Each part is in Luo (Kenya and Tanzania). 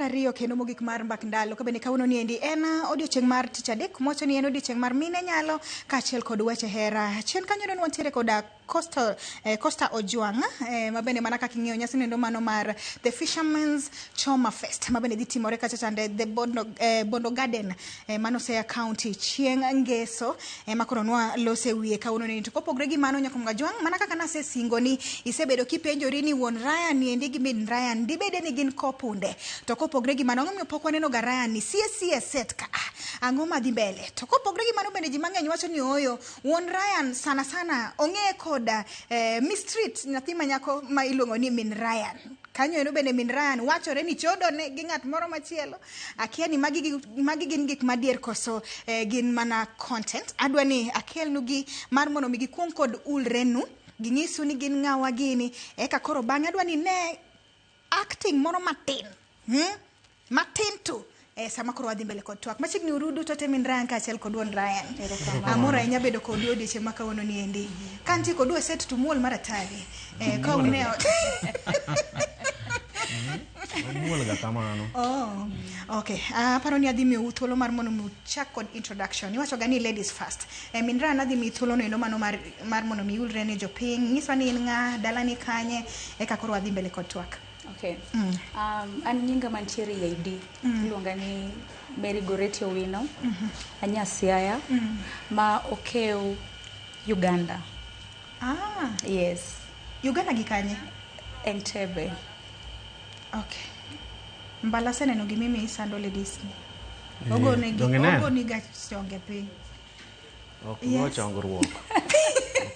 ariyo kendo mogik mar mbak ndalo ka bende kawuono ni endi en odiochieng' mar tich adek mocho ni en odiochieng' mar mine nyalo kaachiel kod weche hera. Chien kanyo ne wantiere koda Costa Ojwang' ma bende mana kaka ing'eyo nyasi nendo mano mar The Fisherman's Choma Fest ma bende dhi timore kacha chande the Bondo Garden mano Siaya County chieng' ngeso ma koro nwa lose wiye kawuono ni. To kopogre gi mano Nyakom Gajwang' mana kaka nasesingo ni isebedo kipenjori ni wuon Ryan ni endi gi min Ryan dibede ni gin kopunde. To kopogre gi mano ng'omiyo pok waneno ga Ryan ni sie set ka ang'o madhi mbele. To kopogre gi mano bende ji mang'eny wacho ni oyo wuon Ryan sana sana ong'e koda Miss Street nyathi manyako ma iluongo ni min Ryan. Kanyo eno bende min Ryan wachore ni chodo ne gi ng'at moro machielo. Akia ni magi gin gik madier koso gin mana content. Adwa ni akelnu gi mar mono migi kuong kod ulrenu ginyisu ni gin ng'awa gini eka koro bang'e adwa ni ne acting moro matin matin tu sama koro wadhi mbele kod twak machiegni urudu to min Ryan kaachiel kod wuon Ryan amora inya bedo kod odiochieng' ma kawuono ni endi kanti kod set to muol maratari ka uneo muol ga kamano. Okay, paro ni adhi miu thuolo mar mono mu chak kod introduction. Iwacho ga ni ladies first. Min Ryan adhi mi thuolo no eno mano mar mono mi ulre ne jopiny. Nyiswa ni in ng'a, dala ni kanye, eka koro wadhi mbele kod twak. Okay. An nyinga mantiere ID. Iluonga ni Mary Goretti Owino. Anya Siaya. Ma okeo Uganda. Yes. Uganda gi kanye? Entebbe. Okay. Mbala seneno gi mimi isando ladies ni. Ogo ni ga chonge piny. Go chongruok.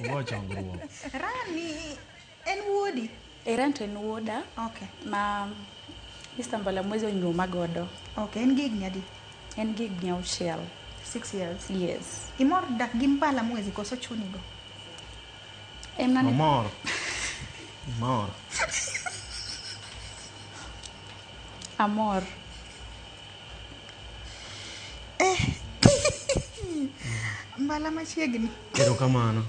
Go chongruok. Rani en wuodi. Ran to en wuoda. Okay. Ma Mr. Mbala mwezi onyuoma godo. Okay, en gig nyadi. En gig nyauchiel. 6 years. Yes. Imor dak gi Mbala mwezi koso chuni go. En nani? Mor. Amor. Mbala machiegni. Kero kamano.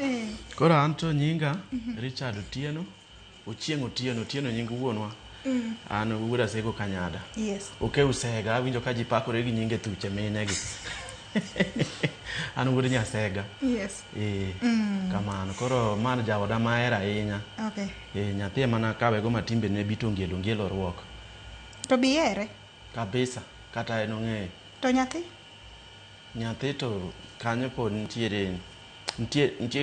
Koro anto nyinga Richard Otieno. Otieno nying wuonwa. An wuoda Seko Kanyada. Yes. Okeu Sega winjo ka ji pakore gi nyinge thuche mine gi. An wuod Nyasega. Yes. Kamano. Koro man jaoda mahera ahinya. Okay. Nyathi mana kawe go matimbe ne bito ngielo ruok. To biere? Kabisa. Kata en ong'eyo. To nyathi? Nyathi to kanyo pod nitie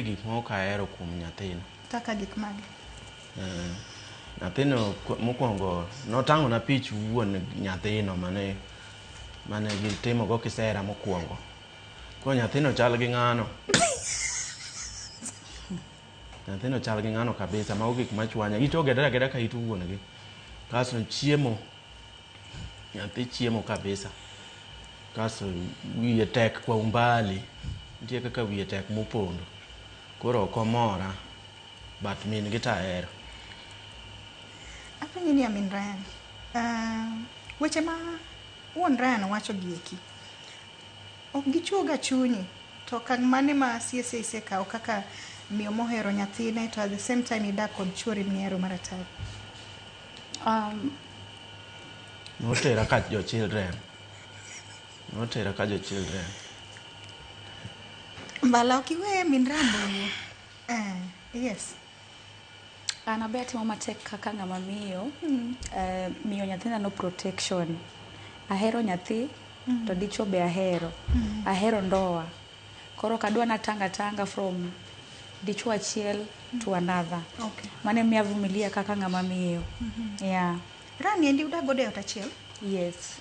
gik ma ok ahero kuom nyathino. Kaka gik mage? Nyathino mokwongo notang'o na pich wuon nyathino mane gitimo go kisera mokwongo. Ko nyathino chal gi ng'ano. Nyathino chal gi ng'ano kabisa ma gik machwanya. Ito geda ka itu wuon gi. Kaso chiemo. Nyathi chiemo kabisa. Kaso wiye tek kwa umbali. Nitie kaka wiye tek mopondo. Koro komora. But min gita ahero. Apenji ni min Ryan. Weche ma wuon Ryan wacho gieki. Ok gichuoga chunyi. To kang' mane ma siese isekawo kaka miyo mohero nyathine to at the same time idak kod chuori mihero maratari. Notera ka jo children. Mbala ok iwe min Rambo. Yes. An abe atimo matek kaka ng'ama miyo. Miyo nyathina no protection. Ahero nyathi to dicho be ahero. Ahero ndoa. Koro kadwa na tanga from dicho achiel to another. Okay. Mane miya vumilia kaka ng'ama miyo. Yeah. Rani endi udak godo e ot achiel? Yes.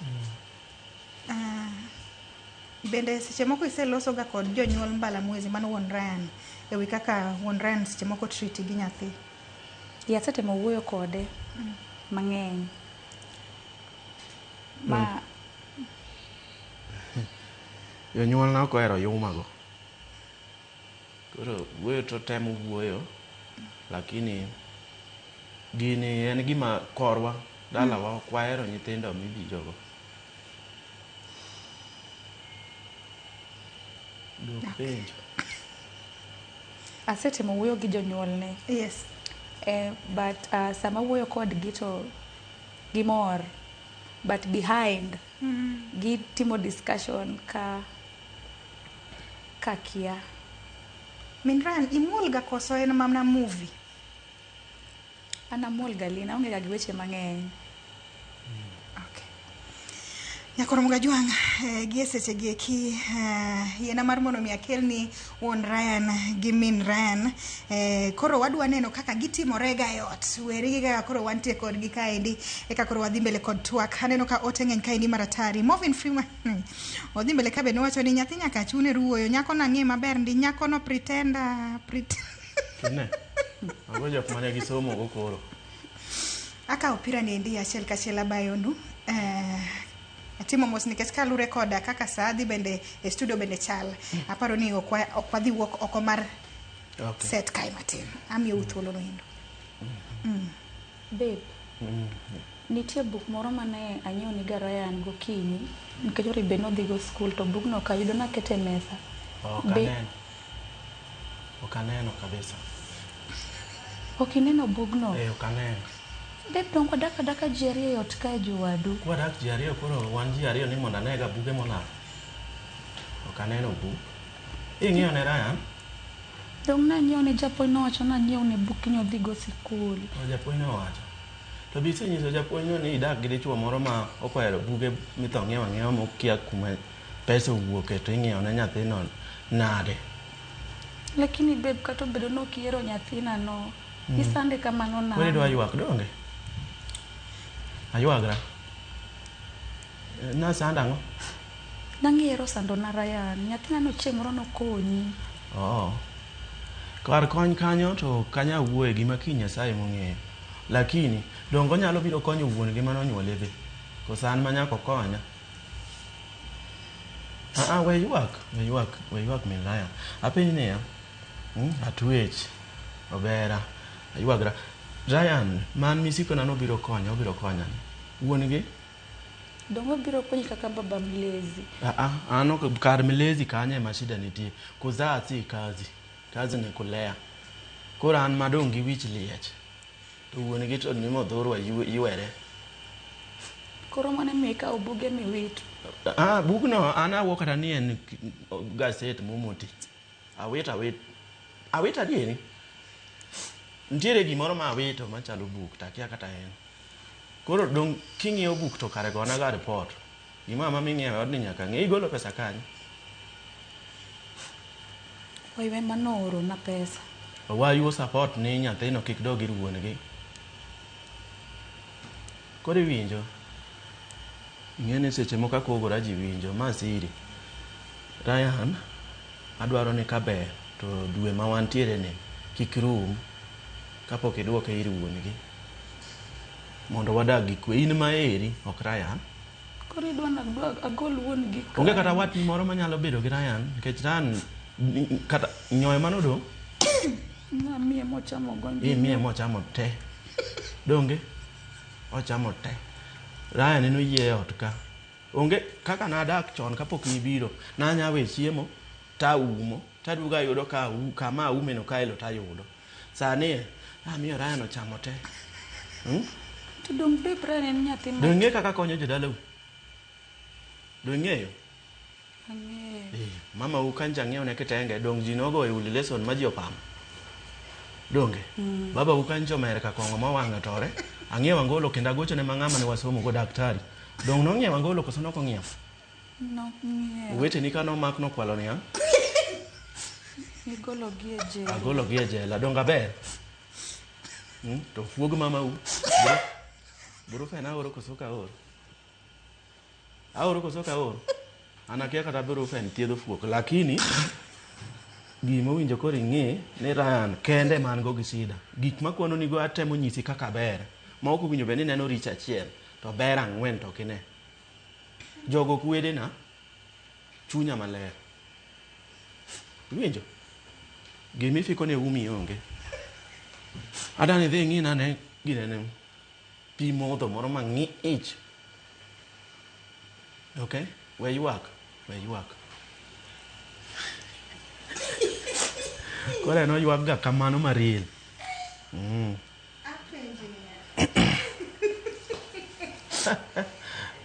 Bende seche moko iseloso ga kod jonyuol Mbala mwezi mano wuon Ryan ewi kaka wuon Ryan seche moko treat gi nyathi? Asetemo wuoyo kode mang'eny. Jonyuol na ok ohero yuma go. Koro wuoyo to temo wuoyo lakini gini en gima korwa dalawa ok wahero nyithindo mibijogo. Penjo. Asetemo wuoyo gi jonyuolne. Yes. But sama wuoyo kodgi to gimor but behind gitimo discussion ka kia. Min Ryan, imuol ga koso en mana movie? Ana muol galina, onge ga gi weche mang'eny. Okay. Nyakoro mga juang, gi seche gi eki yena mar mono mi akelni wuon Ryan gi min Ryan. Koro wadwa neno kaka gitimore ga yot. Weri ga koro wantie kod gi kaendi eka koro wadhi mbele kod twak. Aneno ka ote ng'eny kaendi maratari. Movin Freeman. Odhi mbele ka be nowacho ni nyathi nyaka chune ruoyo. Nyako na ng'e maber ndi nyako no pretender. Kine. Ago jok mane gi somo go koro. Aka opira ni ndi achiel kachiel abayonu. Atimo mos nikech kalure koda kaka Saadi bende e studio bende chal. Aparo ni ok wadhi wuok oko mar set kai matin. Amiyo uthuolo no endo. Babe, nitie buk moro mane anyiewo ni Ryan gokinyi nikech oribe nodhi go school to bugno kayudo nakete mesa. Ok aneno kabisa. Ok ineno bugno? Ok aneno. Babe, dongo daka ji ariyo yot kae jowadu. Kwa dak ji ariyo koro wan ji ariyo ni mondo anega buge molal. Ok aneno buk. Ing'iyo ne Ryan? Dong nanyiewo ne japuonj nowacho nanyiewo ne buk kinyo dhi go sikul. Japuonj nowacho. To bi isenyiso japuonj no ni idak gi dichuo moro ma ok ohero buge mitho ng'iewo ang'iewa mokia kuma pesa owuoke to ing'iyo ne nyathino nade. Lakini babe, kata obedo nokiero nyathina no. Isande kamano na. Koro idwa ywak donge? Aywagra. Na sanda ang'o? Nang'ero sando na Ryan. Nyathina no chieng' moro nokonyi. Kar kony kanyo to kanya wuoye gima kiny Nyasaye mong'eyo. Lakini dongo nyalo biro konyo wuon gi mano nyuole be. Koso an manyako konya. We ywak min Ryan. Apenji niya. Atwech. Obera. Aywagra. Ryan, man misiko na obiro konya ni. Wuon gi? Dongo biro konyi kaka baba mlezi. Ano kar mlezi kanye mashida nitie. Kuzaa si kazi. Kazi ni kulea. Koro an madong gi wich liech. To wuon gi to nimo dhorwa ywere. Koro mane meka obuge miwito. Bugno ana wokata ni en gaset momoti. Awit adieri. Ntiere gimoro ma awito machalo buk takia kata en. Koro dong king'iyo buk to kare gona ga report. Gima mama ming'iewe odni nyaka ng'e igolo pesa kanyo. Oiwe manoro na pesa. Wayuo support ni nyathino kik dog ir wuon gi. Koro iwinjo. Ng'ene seche moko kogora ji winjo ma siri. Ryan, adwaro ni kaber to dwe ma wantiere ni kik rum kapok iduoke ir wuon gi. Mondo wadag gi kwe. In ma eri ok Ryan. Koro idwa agol wuon gi. Onge kata wat moro manyalo bedo gi Ryan nikech Ryan kata nyoe manodong'. Na miye mochamo gongi. Miye mochamo te. Donge ochamo te. Ryan eno yie ot ka. Onge kaka nadak chon kapok nibiro. Nanyawe chiemo ta umo. Taduga yudo kama umeno kaelo tayudo. Sani miyo Ryan ochamo te. To dong babe, Ryan en nyathi ma. Donge kaka konyo jodalau. Dongeyo. Ang'eyo. Mama ukanja ng'eyo ne kitenge dong ji nogo e uli lesson ma ji opam. Donge. Baba ukanjo mere ka kongo mawang'o tore. Ang'eyo angolo kenda gocho ne mang'ama ne wasomo go daktari. Dong nong'eyo angolo koso noko ng'iewo. No ng'iewo. Wete ni kano mak no kwalo niya. Igolo gi e jela. Agolo gi e jela. Donga ber. To fuog mama u. Buru fena oro koso ka oro. Aoro koso ka oro. Anakia kata buru fen thiedho fuok. Lakini gima winjo koro ing'e ni Ryan kende man go gi shida. Gik makono nigo atemo nyisi kaka ber. Ma ok winjo be ni neno rich achiel to ber ang'wen to kine. Jogo kwede na chunya maler. Winjo. Gimi fiko ne umi onge. Adani dhi ng'ina ne ginene pi modho moro mang'ich. Okay? We ywak. Kore no ywak ga kamano maril.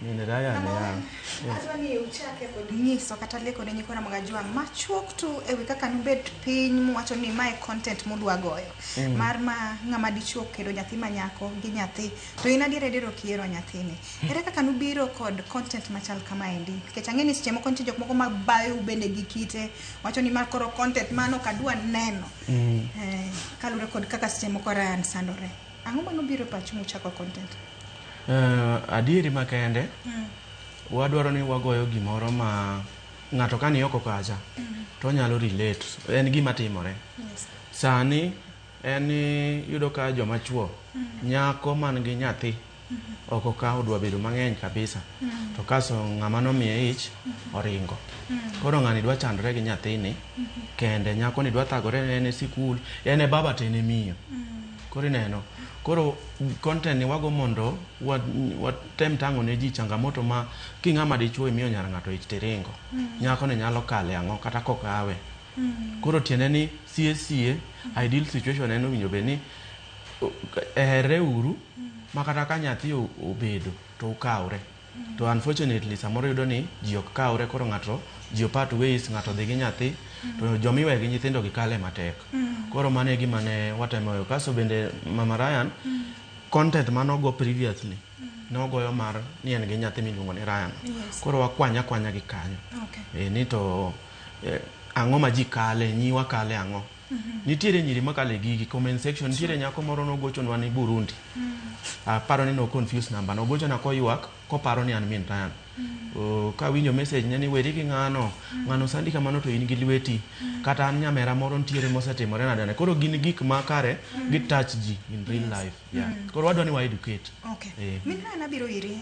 Min Ryan ya. Adwani uchake kod nyiso kata leko ne nyikona Magajwang' machuok tu ewi kaka nubet piny muwacho ni mae content mudwa goyo. Mar ma ng'ama dichuo kendo nyathi manyako gi nyathi to in adier dero kiero nyathini. Ere kaka nubiro kod content machal kama endi? Nikech ang'e ni seche moko nitie jok moko mabayo bende gi kite wacho ni mar koro content mano kadwa neno. Kalure kod kaka seche moko Ryan sandore. Ang'o manubiro pachu muchako content? Adieri makende wadwaro ni wagoyo gimoro ma ng'ato kani oko kacha to nyalo relate. En gima timore. Sani en yudo ka joma chuo nyako man gi nyathi oko ka odwa bedo mang'eny kabisa to kaso ng'ama nomiye ich oringo. Koro ng'ani dwa chandore gi nyathini kende, nyako ni dwa thagore ne sikul, ene baba tene miyo. Koro neno. Koro content ni wago mondo watem tango ne ji changamoto ma king'ama dichuo imiyo nyar ng'ato ich tiringo. Nyako ni nyalo kale ang'o kata kokawe. Koro tiende ni sie ideal situation en owinjo be ni ehere uru makata ka nyathi obedo to ukawre. To unfortunately samoro yudo ni ji ok kawre, koro ng'ato ji part ways, ng'ato dhi gi nyathi to jomiwe gi nyithindo gi kale matek. Koro mano e gima ne watemoyo. Kaso bende Mama Ryan content manogo previously nogoyo mar ni en gi nyathi miluongo ni Ryan. Koro wakwanya gi kanyo. Ni to ang'o ma ji kale, nyiwa kale ang'o. Nitiere nyiri makale gigi comment section. Nitiere nyako moro nogochonwa ni Burundi. Paro ni no confuse number. Nogochona koywak koparo ni an min Ryan. Ka winjo message ne ni weri gi ng'ano sandi kamano to in gi lweti kata an nyamera moro ntiere mosetimore nadane. Koro gin gik makare gi touch ji in real life. Koro wadwa ni wa educate. Min Ryan abiro iri.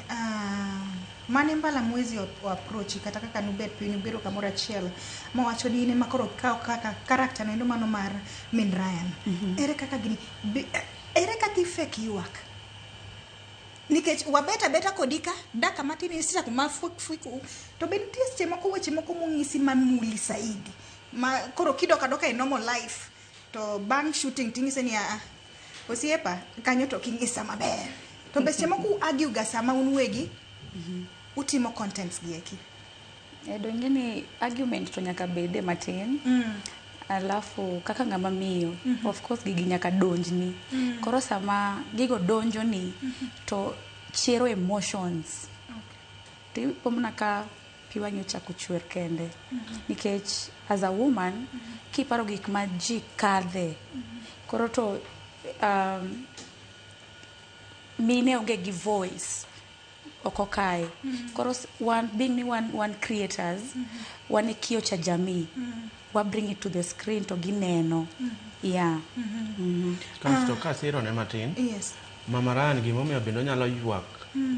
Mane mbala mwezi o approach kata kaka nubet piny ubiro kamoro achiel mawacho ni ine makoro kao kaka karakter nendo mano mar Min Ryan. Ere kaka gini ere kaka ifake yuak? Nikech wabeta kodika daka matini sita kumafuku to benti seche moko weche moko mong'isi mamuli saidi ma koro kidoka in normal life to bang shooting tingise ni osiepa kanyo to king'isa maber to seche moko argue ga sama unwegi utimo contents gieki. Donge ni argument to nyaka bede matin. Alafu kaka ng'ama miyo of course gigi nyaka donjni. Koro sama gigo donjoni to chero emotions. Pomna ka piwanyo chako chwer kende. Nikech as a woman kiparo gik ma ji kadhe. Koro to mine onge gi voice oko kae. Koro one creators one kio cha jamii. We bring it to the screen to gineno. Kasto kasiro ne matin. Mama Ryan gimomiyo bendo nyalo yuak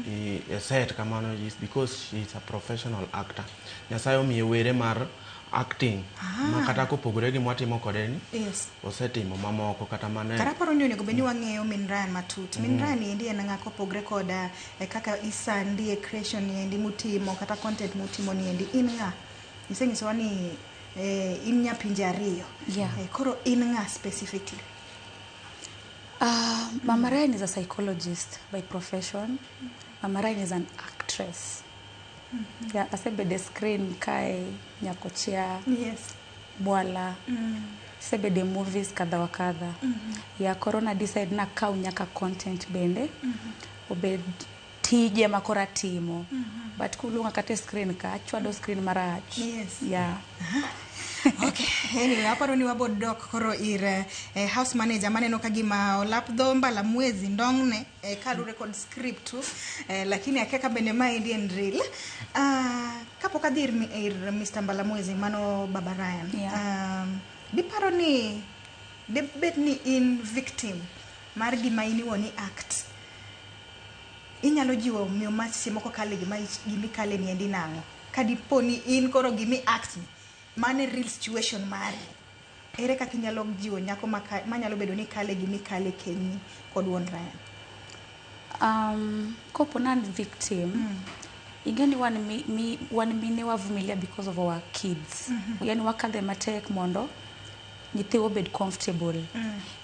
e set kamano is because she is a professional actor. Nyasaye omiye were mar acting makata kopogore gi mwatimo kode ni osetimo mamoko kata mane. Kara paro ni onego beni wang'eyo Min Ryan matut. Min Ryan endi en ng'ako pogre koda kaka isandi e creation endi mutimo kata content mutimo ni endi in ng'a? Iseng'isowa ni in nyapinje ariyo. Koro in ng'a specifically? Mama Ryan is a psychologist by profession. Mama Ryan is an actress. Asebede screen kae Nyakochia. Mwala. Asebede movies kadha wa kadha. Corona decide na kau nyaka content bende. Obed tije makora timo. But kulunga kate screen ka chwado screen marach. Anyway, aparo ni wabodok koro ir house manager maneno kagima olap dho mbala mwezi ndongne kalure kod script lakini akeka bende maendi en real. Kapok adhi ir Mr. Mbala mwezi mano Baba Ryan. Biparo ni debet ni in victim mar gima iniwoni act. Inyalo jiwo miyo machi moko kale gimi kale ni endi nang'o. Kadipo ni in koro gimi act ni mane real situation mari. Ere kaka inyalo jiwo nyako manyalo bedo ni kale gimi kale kenyi kod wuon Ryan? Kopo nan victim. Ingeni wan mine wavumilia because of our kids. Yani wakadhe matek mondo nyithiwa obed comfortable.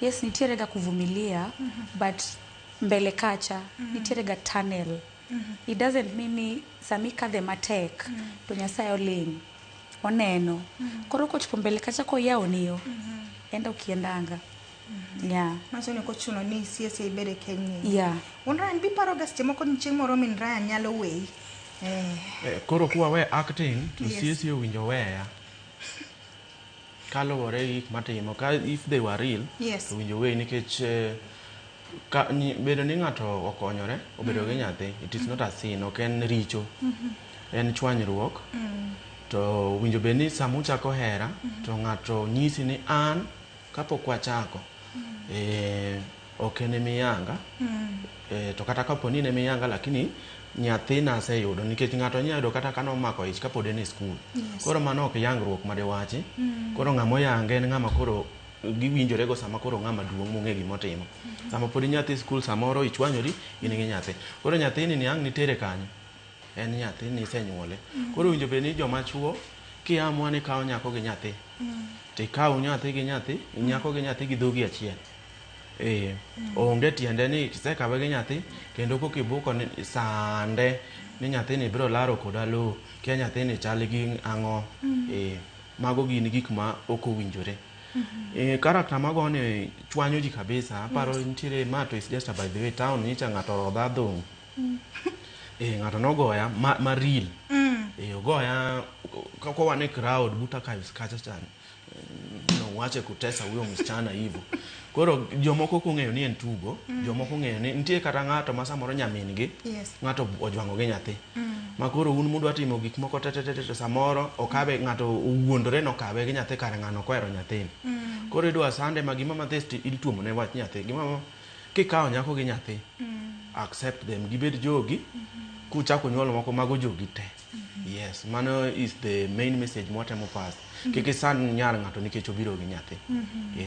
Yes, nitiere ga kuvumilia but mbele kacha nitiere ga tunnel It doesn't mean ni sami kadhe matek to Nyasaye oling oneno. Koro kochopo mbele kacha koyawo niyo. Enda ukiendanga. Yeah. Maso ne kochuno ni siese ibede kenye. Yeah. Ryan biparo ga seche moko ni chieng' moro min Ryan nyalo weyi. Koro kuwa we acting to Yes. siesi owinjo weya. Kaluwore gi gik matimo ka if they were real Yes. owinjo weyi nikech bedo ni ng'ato okonyore obedo gi nyathi, it is not a sin, ok en richo, en chwanyruok. To winjo bed ni sama uchako hera to ng'ato nyisi ni an kapok wachako ok en miyanga, to kata kapo ni ne miyanga lakini nyathi naseyudo nikech ng'ato nyalo kata kano mako ich kapod en e skul. Koro mano ok yangruok made wachi. Koro ng'ama oyange en ng'ama koro giwinjore go sama koro ng'ama duong' mong'e gimotimo. Sama pod nyathi skul samoro ichwanyori in gi nyathi. Koro nyathini ni ang' nitere kanyo. En nyathi ni isenyuole. Koro winjo bed ni joma chuo kiamua ni kawo nyako gi nyathi. Tikawo nyathi gi nyathi, nyako gi nyathi gi dhogi achiel. Onge tiende ni kisekawe gi nyathi kendo kokibuko ni sande ni nyathini biro laro koda lo, kia nyathini chal gi ang'o. Mago gin gik ma ok owinjore. Karakta mago ne chwanyo ji kabisa. Aparo nitiere ma to is just by the way town nicha ng'ato rodha dhong'. Ng'ato nogoya ma real. Ogoya kwa ne crowd buta kacha chan. No wache kutesa huyo msichana hivyo. Koro jomoko kong'eyo ni en tugo, jomoko ng'eyo ni nitie kata ng'ato ma samoro nyamin gi, ng'ato ojwango gi nyathi. Ma koro un mudwa timo gik moko to samoro okabe ng'ato owuondore nokabe gi nyathi kare ng'ano kohero nyathini. Koro idwa sande ma gima mathesti ituomo ne wach nyathi. Gima kikawo nyako gi nyathi, accept them, gibed jogi, kuchako nyuol moko mago jogi te. Yes, mano is the main message mwatemo pass. Kiki san nyar ng'ato nikech obiro gi nyathi.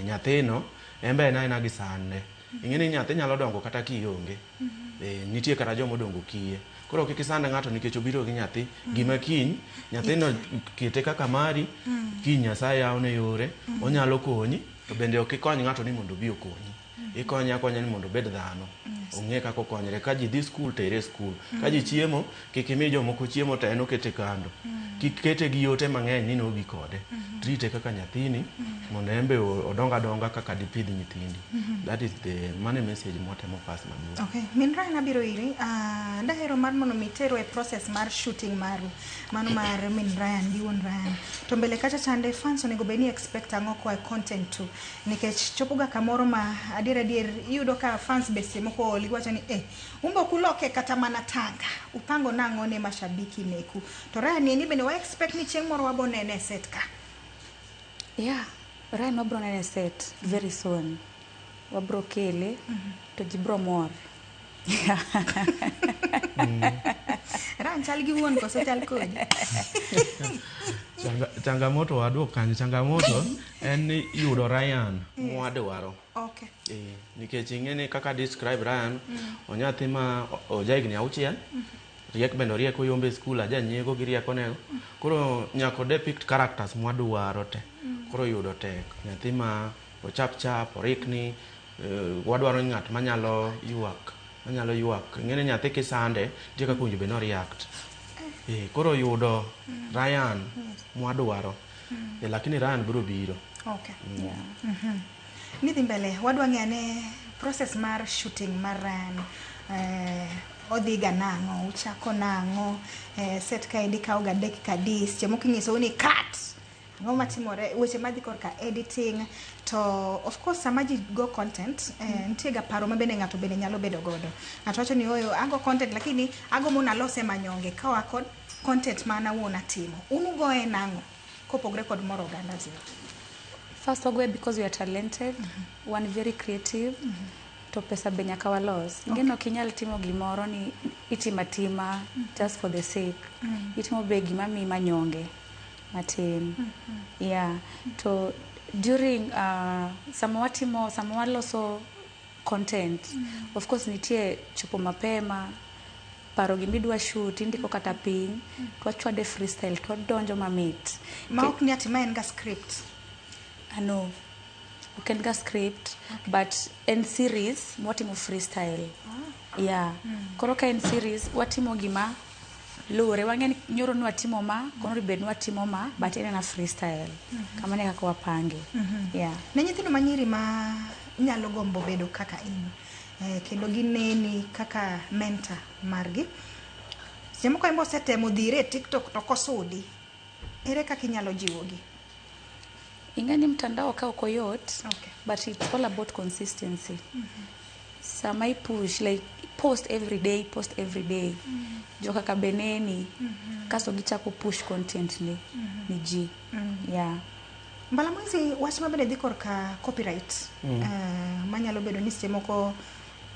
Nyathino embe na gi sande. Ing'eni nyathi nyalo dongo kata kionge. Nitie kata jomo dongo kiye. Koro kiki sande ng'ato nikech obiro gi nyathi, gima kiny nyathino kete kaka mari, kiny Nyasaye yawne yore, onyalo konyi, to bende ok ikony ng'ato ni mondo obi okonyi. Ikonye akonya ni mondo obed dhano. Ong'e kaka okonyre. Ka ji dhi skul tere skul. Ka ji chiemo, kik imi jomoko chiemo to en okete kando. Kik kete gi yote mang'eny ni nobi kode. Trite kaka nyathini mondo embe odonga kaka dipidh nyithindi. That is the money message mwatemo pass maduong'. Okay, min Ryan abiro iri. Dahero mar mondo mitero e process mar shooting maru. Mano mar min Ryan gi wuon Ryan. To mbele kacha chande fans onego bed ni expect ang'o kwa content tu. Nikech chopoga kamoro ma adier iyudo ka fans bese moko liwacho ni umbo kuloke kata mana tanga. Upango nang'o ne mashabiki neku. To Ryan ni bende wa expect ni chieng' moro wabonene set ka. Yeah, Ryan wabro nene set very soon. Wabro kele to jibro mor. Ryan chal gi wuon koso chal kodi. Changamoto wadwok kanyo. Changamoto en ni yudo Ryan mwadwaro. Okay. Nikech ing'eni kaka describe Ryan, onyathi ma ojaigni 6, riek bende orieko yombe skul, aja nyiego gi rieko nego. Koro nyako depict characters mwadwaro te. Koro yudo tek. Nyathi ma ochap, orikni, wadwaro ng'at manyalo yuak. Ing'eni nyathi kisande, tie kaka winjo be no react. Koro yudo Ryan mwadwaro. Lakini Ryan biro biro. Okay. Yeah. Nidhi mbele, wadwa ng'ane process mar shooting mar Ryan. Odhiga nang'o, uchako nang'o, set ka edika uga dakika dis, chemo kinyiso ni cut. Ang'o matimore, weche madhi korka editing. To of course sama ji go content, nitie ga paro ma bende ng'ato bende nyalo bedo godo. Ng'ato wacho ni oyo ago content lakini ago mona lose manyonge kawa kod content mana wuona timo. Unugoe nang'o kopogre kod moro ganda zero. First wagwe because we are talented, one very creative. To pesa be nyaka walos. Ngeno ok inyal timo gimoro ni itimatima just for the sake. Itimo be gima mi manyonge matin. Yeah. To during sama waloso content, of course nitie chopo mapema, paro gimidwa shoot, indiko kata piny, twachwade freestyle, twadonjo mamit. Ma ok ni ati ma en ga script. Ano. ok en ga script but en series mwatimo freestyle yeah koro ka en series watimo gima lure wang'eni nyoro nwatimo ma kono bed nwatimo ma but en na freestyle kamane kaka wapange yeah ne nyithindo manyiri ma nyalo gombo bedo kaka in kendo gineni kaka mentor margi semo ko imbo setemo dhire TikTok to kosudi ere kaka inyalo jiwogi ingani mtandao ka uko yot okay but it's all about consistency sama push like post every day joka kabeneni kaso gichako push content ni ji yeah mbala mwezi wach mabende dhi korka copyright manyalo bedo ni seche moko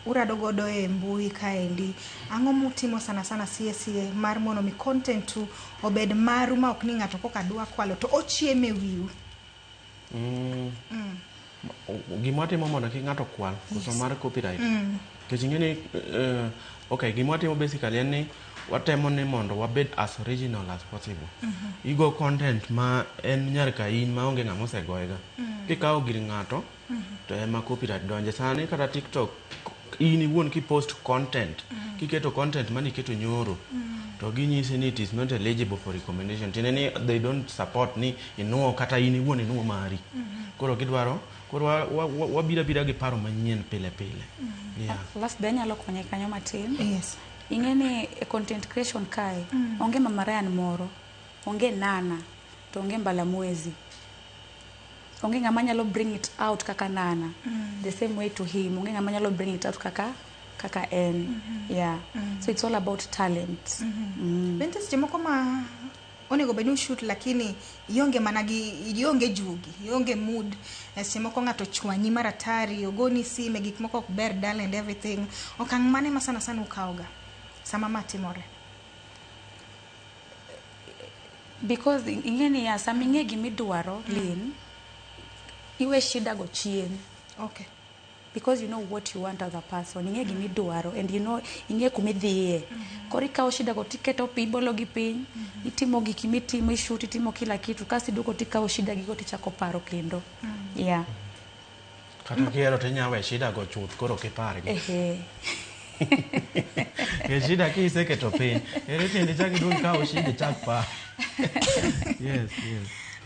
urado godo e mbui kaendi ang'o mutimo sana sana sie mar mono mi content obed maru ma ok ni ng'ato koka dwa kwalo to ochieme wiu gimwatimo mondo ki ng'ato kwal koso mar copyright kech ing'eni okay gimwatimo basically en ni watemo ni mondo wabed as original as possible igo content ma en nyar ka in ma onge ng'ama osegoyega kikawo gir ng'ato to ema copyright donje sani kata TikTok in iwuon kipost content kiketo content mani keto nyoro to ginyisi ni it is not eligible for recommendation tiene ni they don't support ni inuo kata in iwuon inuo mari koro kidwaro koro wabira gi paro manyien pile yeah last be nyalo konye kanyo matin yes ing'eni content creation kae onge Mama Ryan moro onge Nana to onge Mbala Mwezi onge ng'ama nyalo bring it out kaka Nana the same way to him onge ng'ama nyalo bring it out kaka en yeah so it's all about talent bente seche moko ma onego bed ni shoot lakini ionge mana gi ionge jugi ionge mood seche moko ng'ato chwanyi maratari ogoni sime gik moko ok ber dal and everything okang' mane ma sana ukaoga sama matimore because ing'eni ya sama ing'e gimidwaro lin iwe shida go chien okay because you know what you want as a person ing'e gimidwaro and you know ing'e kumidhiye koro ikawo shida go tiketo ibolo gi piny itimo gik mitimo ishoot itimo kila kitu kasi duko tikawo shida gigo tichako paro kendo yeah kata kiero tinyawe shida go chuth koro kipargi shida kiseketo piny ere tiende chak iduog kawo shida chak par yes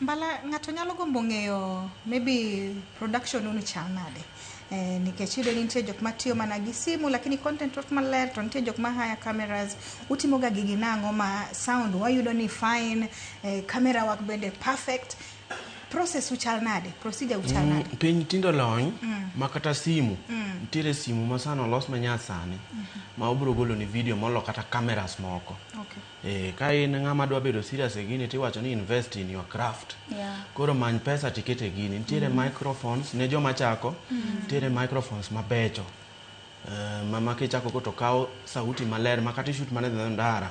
mbala ng'ato nyalo gombo ng'eyo maybe production unu chal nade nikech iyudo ni nitie jok matiyo mana gi simu lakini content ok maler to nitie jok ma haya cameras utimo ga gigi nang'o ma sound wayudo ni fine camera work bende perfect process uchal nade procedure uchal nade piny tindo lony makata simu nitiere simu ma sano los manyasani ma obro golo ni video molo kata cameras moko okay ka in ng'ama dwa bedo serious e gini tiwacho ni invest in your craft koro many pesa tikete gini nitiere microphones ne joma chako nitiere microphones mabecho mama kichako ko to kawo sauti maler makata shoot mane ndara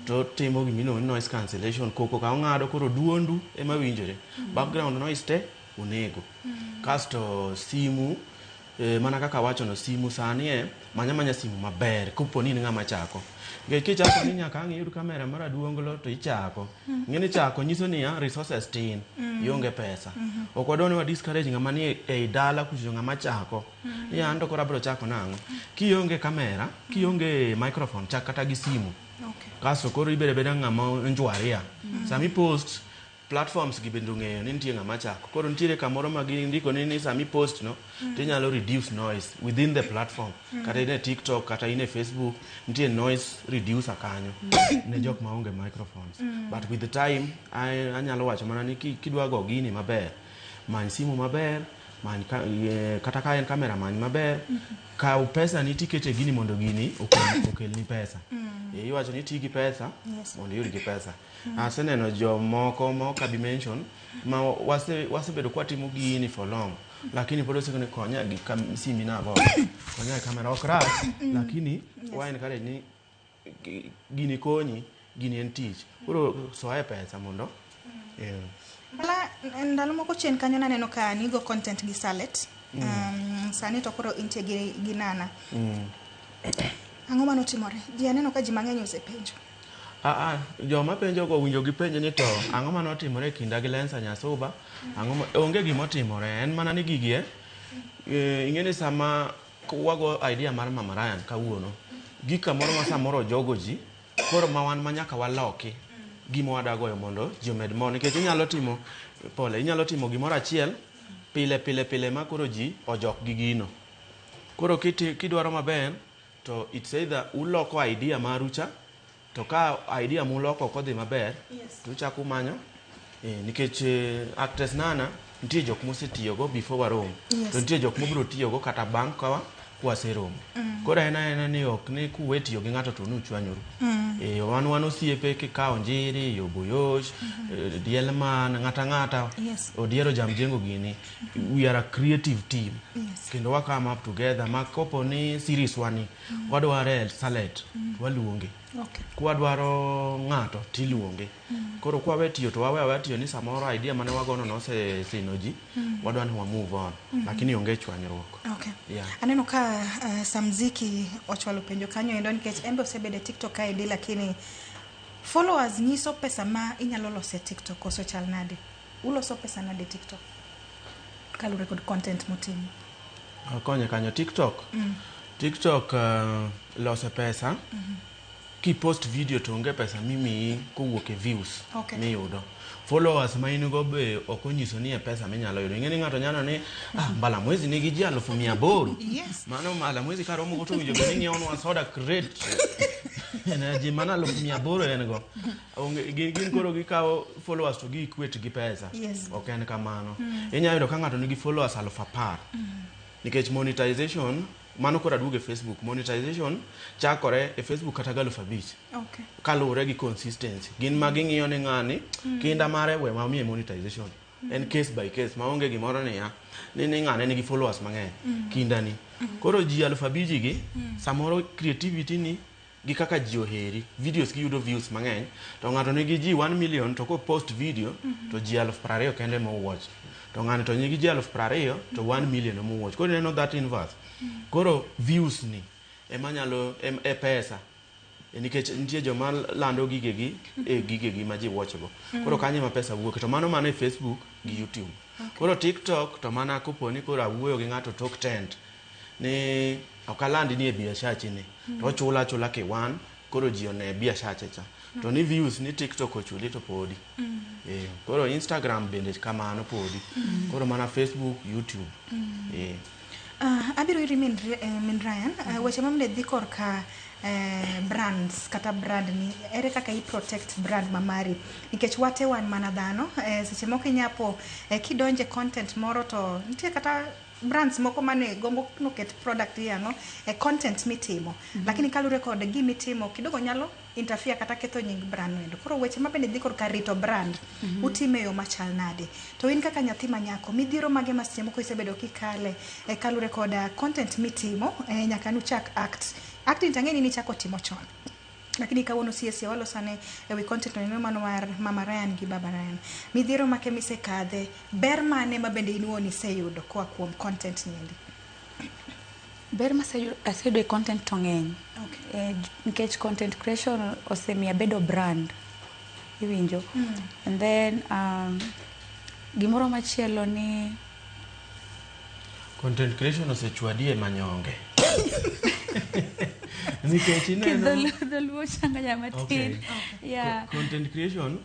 to timo gimino noise cancellation koko ka ng'ado koro duondu ema winjore background noise te onego kasto simu mana kaka wacho no simu sani manya simu maber kuponi ni ng'ama chako kichako ni nyaka ang' yud kamera mara duonglo to ichako ng'eni chako nyiso ni resources tin ionge pesa ok wadwani wa discourage ng'ama ni e dala kucho ng'ama chako ni ando kora bro chako nang'o kionge kamera kionge microphone chak kata gi simu kaso koro ibere beda ng'ama njwaria sami post platforms gi bendo ng'eyo ni nitie ng'ama chako koro nitiere kamoro ma gindiko ni sami post no tinyalo reduce noise within the platform kata in TikTok kata in Facebook nitie noise reducer kanyo ne jok maonge microphones but with the time anyalo wacho mana ni kidwa go gini maber many simu maber many kata ka en kamera many maber kaw pesa ni tikete gini mondo gini okel ni pesa iwacho ni tigi pesa mondo yudi pesa aseneno jomoko ma ka dimension ma wasebedo kwa timo gini for long lakini pod osekone konya gi simbi na go konya kamera ok rach lakini wine kare ni gini konyi gini en tich koro soe pesa mondo bala ndalo moko chien kanyo naneno ka nigo content gi Salet sani to koro intie gi Nana ang'o mano timore ji aneno ka ji mang'eny osepenjo Joma penjo go winjo gi penjo ni to ang'o mane otimore kinda gi Lensa Nyasuba, onge gima otimore, en mana ni gigie ing'eni sama wago idea mar Mama Ryan kawuono, gik kamoro ma samoro jogo ji, koro ma wan manyaka waloki gima wadagoyo mondo ji omed mo, nikech inyalo timo gimoro achiel pile ma koro ji ojok gi gino. Koro kidwaro maber to it's either uloko idea marucha, to ka idea muloko kodhi maber, to uchako manyo nikech actress Nana nitie jok mosetiyogo before warom, to nitie jok mobiro tiyogo kata bang' ka waseromo. Koro en ni ok ni kuwe tiyo gi ng'ato to nuchwanyoru. Wan osiepe kikawo Njiri, Yoboyosh, Dielman, ng'ata odiero Jamjengo gini. We are a creative team. Kendo wa come up together. Makopo ni series wani, wadware Salet, waluonge. Kwadwaro ng'ato tiluonge. Koro kwawe tiyo to wawe tiyo ni samoro idea mane wagono nose sinoji, wadwa ni wa move on. Lakini onge chwanyruok. Aneno ka Samziki ochwalo penjo kanyo endo nikech embe osebede TikTok ID, lakini followers nyiso pesa ma inyalo lose TikTok koso chal nade? Uloso pesa nade TikTok? Kalure kod content motimo. Konye kanyo TikTok. TikTok lose pesa. Ki post video to onge pesa mimi kowuok e views miyudo. Followers ma in go be ok onyiso ni e pesa minyalo yudo. Ing'eni ng'ato nyano ni mbala mwezi nigi ji 800,000. Mano mbala mwezi ka romo go to winjo ni ng'iewo soda crate. Na ji mana 800,000 en go. Gin koro gikawo followers to gikwet gi pesa. Ok en kamano. Inyalo yudo ka ng'ato nigi followers 10,000. Nikech monetization mano kora duoge Facebook, monetization chakore e Facebook kata 5,000. Kalure gi consistency. Gin ma ging'iyo ni ng'ani kinda mare we ma miye monetization. En case by case ma onge gimoro ni ni ng'ane nigi followers mang'eny kinda ni. Koro ji 5,000 gi samoro creativity ni gi kaka ji oheri, videos gi yudo views mang'eny, to ng'ato nigi ji 1 million to ko post video to ji 20,000 kende mo watch. To ng'ani to nigi ji 20,000 to 1 million mo watch. Koro neno that inverse. Koro views ni emanyalo pesa. Nikech nitie joma lando gigegi ma ji watch go. Koro kanye ma pesa wuok. To mano mana e Facebook gi YouTube. Koro TikTok to mana koponi koro awuoyo gi ng'ato tok tent ni okalandi ni e biashachi ni. To chula ke wan koro ji one biashache cha. To ni views ni TikTok ochuli to podi. Koro Instagram bende kamano podi. Koro mana Facebook, YouTube. Abiro iri min Ryan, weche mamne dhi korka brands kata brand ni, ere kaka i protect brand mamari, nikech wate wan mana dhano, seche moko inyapo kidonje content moro to nitie kata brands moko mane gombo noket product yango content mitimo, lakini kalure kod gimitimo kidogo nyalo interfere kata ketho nying brand wendo. Koro weche mabende dhi korka rito brand utime yo machal nade, to in kaka nyathi manyako midhiro mage ma seche moko isebedo kikale kalure kod content mitimo nyaka nuchak acting tangeni ni chako timo chon, lakini kawuono siesi walosane ewi content no mano mar Mama Ryan gi Baba Ryan, midhiro make misekadhe, ber mane mabende inuoni seyudo kwa kuom content niendi? Ber ma aseyudo e content to ng'eny. Nikech content creation osemiya bedo brand, iwinjo. And then gimoro machielo ni content creation osechwadi e manyonge. Nikech ineno dholuo changanya matin. Content creation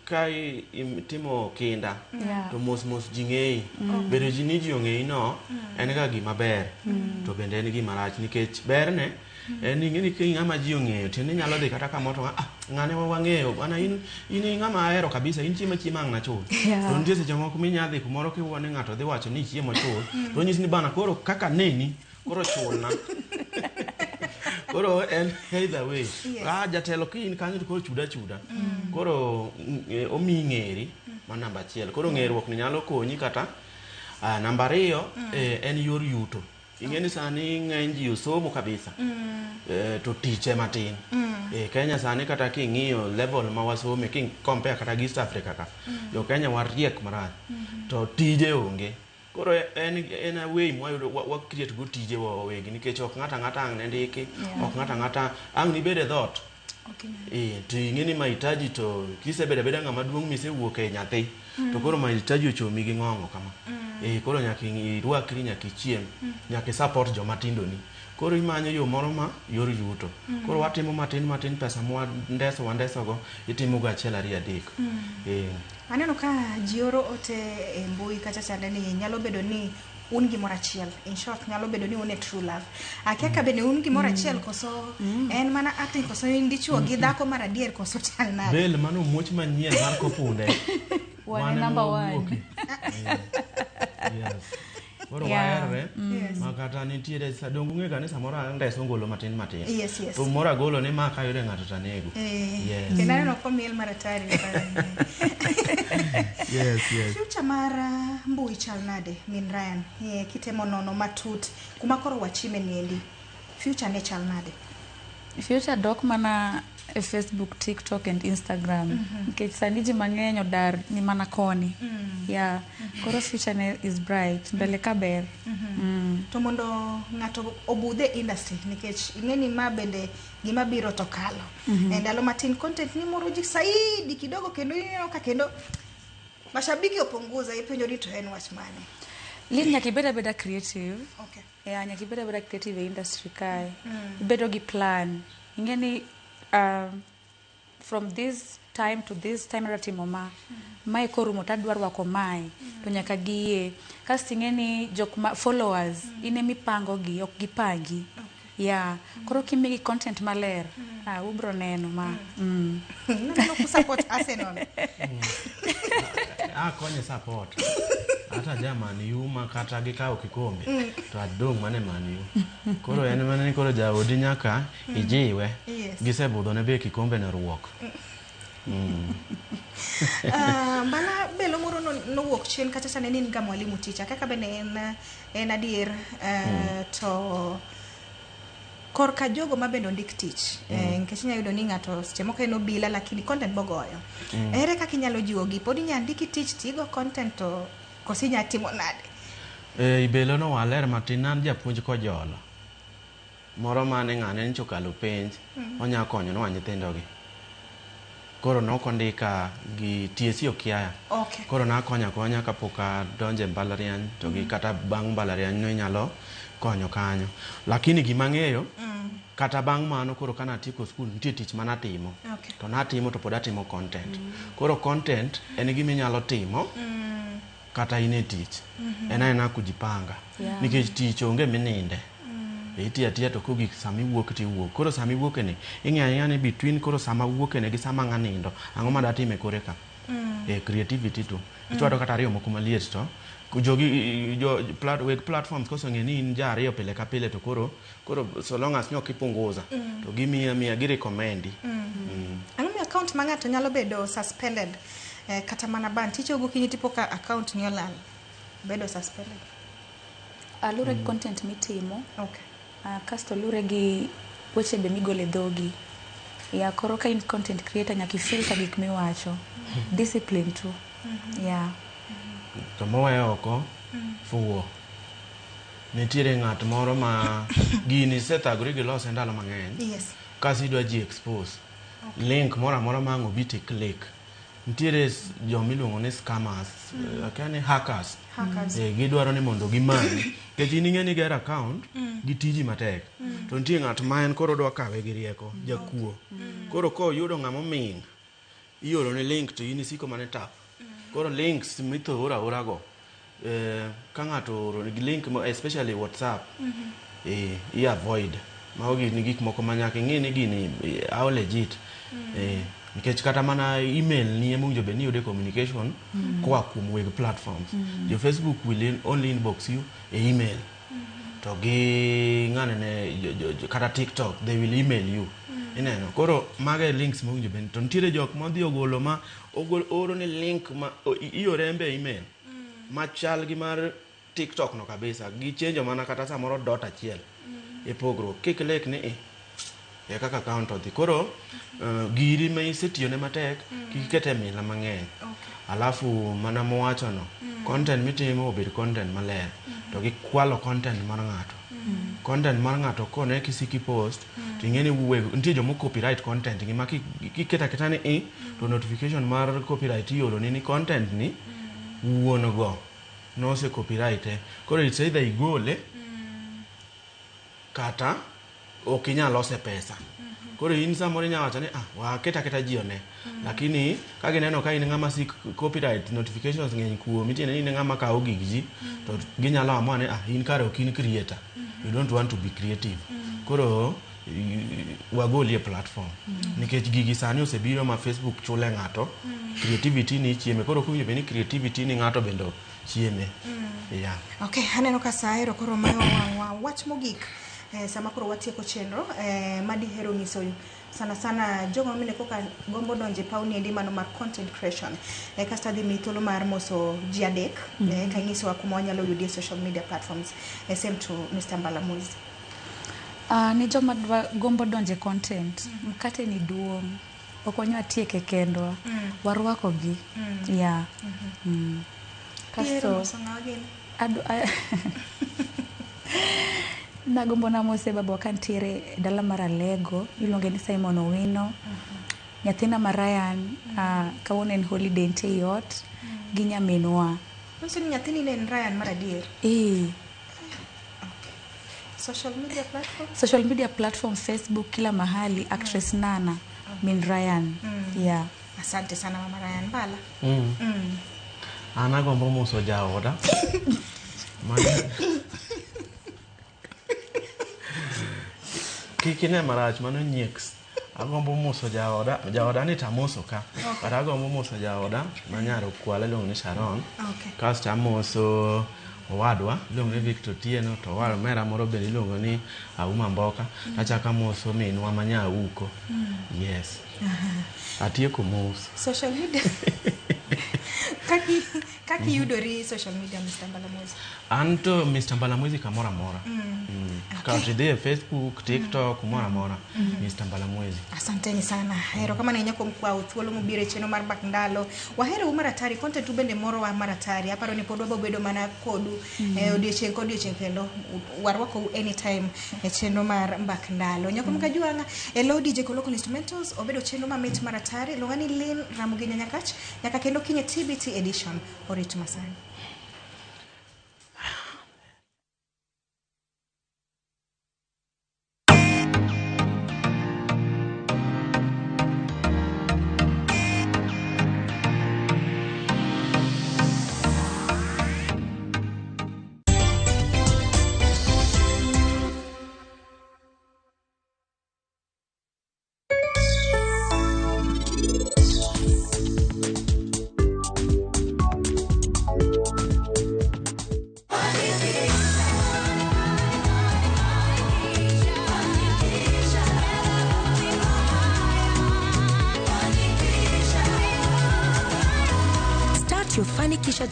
kai timo kinda to mos ji ng'eyi, bedo ji ni ji ong'eyi no en ga gima ber, to bende en gima rach, nikech berne en ing'eni ka ng'ama ji ong'eyo tiende nyalo dhi kata kamoto ng'ane wang'eyo bana in ng'ama ahero kabisa, in chiema ang' na chul. To nitie seche moko minyadhi kumoro kiwuone ng'ato dhi wacho ni chiemo chul, to nyisi ni bana koro kaka neni koro chulna. Koro en either way. Jatelo kin kanyo to koro chuda. Koro omi ng'eri ma namba achiel. Koro ng'eruok ni nyalo konyi kata namba 2 en yor yuto. Ing'eni sani ng'eny ji osomo kabisa. To tiche matin. Kenya sani kata king'iyo level ma wasome king compare kata East Africa ka. Jo Kenya wariek marach. To tije onge. Koro en a way mwayudo wa create go tije wawegi, nikech ok ng'ata ang' ne ndiki, ok ng'ata ang' ni bede dhot to ing'eni mahitaji to kisebedo abeda ng'ama duong' misewuok e nyathi to koro mahitaji ochomi gi ng'ong'o kama koro nyaka irwakri, nyaka ichiem, nyaka support joma tindo ni. Koro imanyo yo moro ma yor yuto. Koro watimo matin pesa wandesogo itimo go achiel ariyo adek. Aneno ka ji oro ote e mbui kacha chande ni nyalo bedo ni un gimoro achiel. In short, nyalo bedo ni un e true love. Akia ka bende un gimoro achiel koso en mana acting koso indichuo gi dhako mar adier koso chal nade. Bel mano muoch manyien mar kopunde. One number one. Yes. Koro waerre makata nitiere sadong ung'e ka ni samoro andeso ngolo matin. Yes. To moro agolo ni ma kayude ng'ato tanego. Yes. Kendo aneno komiel maratari. Yes. Future mar mbui chal nade min Ryan? Kitemo nono matut kuma koro wachime niendi. Future ne chal nade? Future dok mana e Facebook, TikTok and Instagram. Nikech sani ji mang'eny odar ni mana koni. Koro future ne is bright. Mbele ka ber. To mondo ng'ato obudhe industry nikech ing'eni ma bende gima biro to kalo. Ndalo matin content ni moro ji saidi kidogo kendo ineno ka kendo mashabiki opunguza ipenjo ni to en wach mane. Lin nyaka ibeda creative. Okay. Nyaka ibeda creative e industry kae. Ibedo gi plan. Ing'eni from this time to this time ratimo mae korumo tadwar wako mae to nyaka giye kasto ing'eni jok ma followers ine mipango gi ok gipangi koro kimigi content maler ubro neno no support Arsenal konye support ata jamani yuma kata gikawo kikombe to adong mane mani koro en mane koro jaodi nyaka ijiwe gisebudho ne be kikombe ne ruok. Bana belo moro no wuok chien kata sane ni nga mwalimu teacher kaka bende en adier to korka jogo mabendo ndik tich nikech inyalo yudo ni ng'ato seche moko en obila lakini content bogoyo ere kaka inyalo jiwo gi pod inyalo ndiki tich tigo content to kosi nya timo nade ibelo no waler matin an japuonj kojolo moro mane ng'ane nchokalo penj onya konyo no nyithindo gi koro nokondika gi TSC Okiaya. Koro nakonya kapok adonje mbalariany to gi kata bang' mbalariany no inyalo konyo kanyo. Lakini gima ng'eyo kata bang' mano koro kana atieko skul nitie tich mana timo. To natimo to pod atimo content. Koro content en gima inyalo timo kata ine tich. En kujipanga. Nikech tich onge mininde. Itiya to kogik sami wuok ti wuok. Koro sami wuok ni ing'eya ni between koro sama wuok ni gi sama ng'anindo ang'o ma datime kore ka. Creativity to. Ichwado kata ariyo moko maliet to jogi weg platforms koso ng'e ni in ja ariyo pile ka pile to koro so long as nyok ipunguza to gimiya gi recommend. Ang'o mi account ma ng'ato nyalo bedo suspended kata mana ban ticho gokinyi tipo ka account ni olal bedo suspended. Alure content mitimo. Kasto lure gi weche be migole dhogi. Koro ka in content creator nyaka filter gik miwacho. Discipline too. To mowe oko fuwo. Nitiere ng'at moro ma gini sethagore gi lose ndalo mang'eny. Kasi idwa ji expose. Link moro amora ma ang' obiti click. Nitiere jomiluongo ni scammers, akane hackers. Gidwaro ni mondo gimanyi. Kech ing'eni ger account gi tiji matek. To nitie ng'at ma en koro dwa kawe gi rieko, jakuo. Koro ko yudo ng'ama ming, ioro ne link to in isiko mane tap. Koro links mitho ora go. Ka ng'ato oro gi link especially WhatsApp, i avoid. Maogi ni gik moko manyaka ing'e ni gini how legit. Nikech kata mana email ni emunjo be ni yude communication kwa kuom weg platforms. Your Facebook will only inbox you e email. To gi ng'ane kata TikTok they will email you. Ineno. Koro maga links munjo be to nitiere jok modhi ogolo ma oro ni link ma iore embe email. Machal gi mar TikTok no kabisa gi change mana kata samoro .1 e pogro kik ni kaka account odhi. Koro giri ma isetiyo ne matek kikete mila mang'eny. Alafu mana mowacho no content mitimo obed content maler to gikwalo content mar ng'ato. Content mar ng'ato kone kisiki post to ing'eni nitie jomo copyright content gi ma kiketa keta ni to notification mar copyright iolo ni content ni wuon go no se copyright koro it's either igole kata ok inyal lose pesa. Koro in samoro inyalo wacho ni waketa jione lakini ka gineno ka in ng'ama sik copyright notifications ng'eny kuomi tiende ni in ng'ama kawo gig ji to ginyalo amua ni in kare ok in creator, you don't want to be creative. Koro wagolie platform nikech gigi sani osebiro ma Facebook chule ng'ato creativity ni chieme, koro kuwinjo be ni creativity ni ng'ato bendo chieme. Yeah. Okay, aneno ka saero koro mayo wach mogik sama koro watieko chenro madihero nyiso sana jogo mine koka gombo donje pauni endi mano mar content creation kasta dhi mitolo mar moso ji adek ka nyiso kuma wanyalo yudie social media platforms. Same to Mr. Mbalamwezi. Ni joma gombo donje content mkate ni duong' okonyo atieke kendwa warwako gi yeah kasto nagombo na mose babo kantiere dala mar Alego iluonge ni Simon Owino nyathina mar Ryan kawuono en holiday ntie yot gi nyaminwa. Nso ni nyathini ne Ryan mar adier? Social media platform Facebook kila mahali actress Nana min Ryan. Yeah. Asante sana mama Ryan Bala. Ana gombo moso jaoda. Kikine marach mano nyeks. Agombo moso jaoda ni tamoso ka. But agombo moso jaoda manyaro kwale long ni Sharon. Kasta amoso owadwa ilongo ni Victor Tieno to waro mera moro be ilongo ni Auma Mboka. Achaka moso minwa manya uko. Yes. Atieko mos. Social media. Kaki yudori social media Mr. Mbalamwezi? Anto Mr. Mbalamwezi kamora mora. Kauti de Facebook, TikTok, mora mora. Mr. Mbalamwezi. Asanteni sana. Hero kama nenyako mkwa uthuolo mubire cheno mar bakndalo. Wahero umaratari content ubende moro wa maratari. Aparo ni podwa bobedo mana kodu. Odiochieng kendo warwako anytime cheno mar bakndalo. Nyako mkajuanga elo DJ Local Instrumentals obedo cheno mamit maratari. Longani Lynn Ramugenya Nyakach. Nyaka kendo kinye TBT edition. Oritu masani. Your Fanikisha